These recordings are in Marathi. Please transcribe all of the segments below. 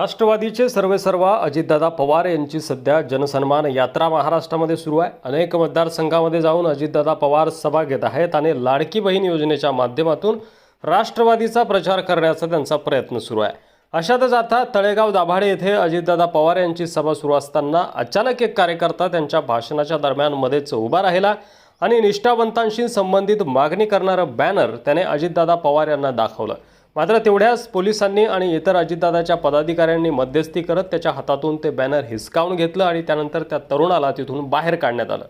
राष्ट्रवादीचे सर्वेसर्वा अजितदादा पवार यांची सध्या जनसन्मान यात्रा महाराष्ट्रामध्ये सुरू आहे। अनेक मतदारसंघामध्ये जाऊन अजितदादा पवार सभा घेत आहेत आणि लाडकी बहीण योजनेच्या माध्यमातून राष्ट्रवादीचा प्रचार करण्याचा त्यांचा प्रयत्न सुरू आहे। अशातच आता तळेगाव दाभाडे येथे अजितदादा पवार यांची सभा सुरू असताना अचानक एक कार्यकर्ता त्यांच्या भाषणाच्या दरम्यान मध्येच उभा राहिला आणि निष्ठावंतांशी संबंधित मागणी करणारं बॅनर त्याने अजितदादा पवार यांना दाखवलं। मात्र तेवढ्याच पोलिसांनी आणि इतर अजितदादाच्या पदाधिकाऱ्यांनी मध्यस्थी करत त्याच्या हातातून ते बॅनर हिसकावून घेतलं आणि त्यानंतर त्या तरुणाला तिथून बाहेर काढण्यात आलं।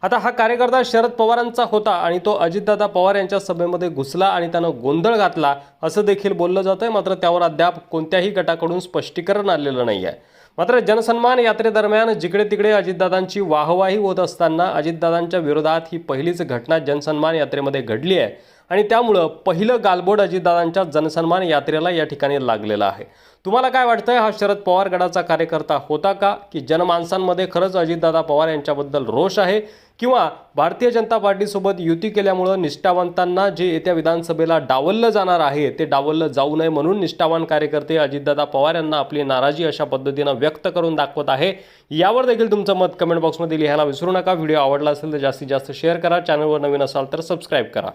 आता हा कार्यकर्ता शरद पवारांचा होता आणि तो अजितदादा पवार यांच्या सभेमध्ये घुसला आणि त्यानं गोंधळ घातला असं देखील बोललं जातंय। मात्र त्यावर अद्याप कोणत्याही गटाकडून स्पष्टीकरण आलेलं नाही आहे। मात्र जनसन्मान यात्रेदरम्यान जिकडे तिकडे अजितदादांची वाहवाही होत असताना अजितदादांच्या विरोधात ही पहिलीच घटना जनसन्मान यात्रेमध्ये घडली आहे आणि त्यामुळे पहिलं गालबोट अजितदादांच्या जनसन्मान यात्रेला या ठिकाणी लागलेलं आहे। तुम्हाला काय वाटतंय, हा शरद पवार गटाचा कार्यकर्ता होता का की जनमानसांमध्ये खरंच अजितदादा पवार यांच्याबद्दल रोष आहे किंवा भारतीय जनता पार्टीसोबत युती केल्यामुळे निष्ठावंतांना जे येत्या विधानसभेला डावललं जाणार आहे ते डावललं जाऊ नये म्हणून निष्ठावान कार्यकर्ते अजितदादा पवार यांना आपली नाराजी अशा पद्धतीने व्यक्त करून दाखवत आहे। यावर देखील तुमचं मत कमेंट बॉक्समध्ये लिहायला विसरू नका। व्हिडिओ आवडला असेल तर जास्तीत जास्त शेअर करा, चॅनलवर नवीन असाल तर सबस्क्राइब करा।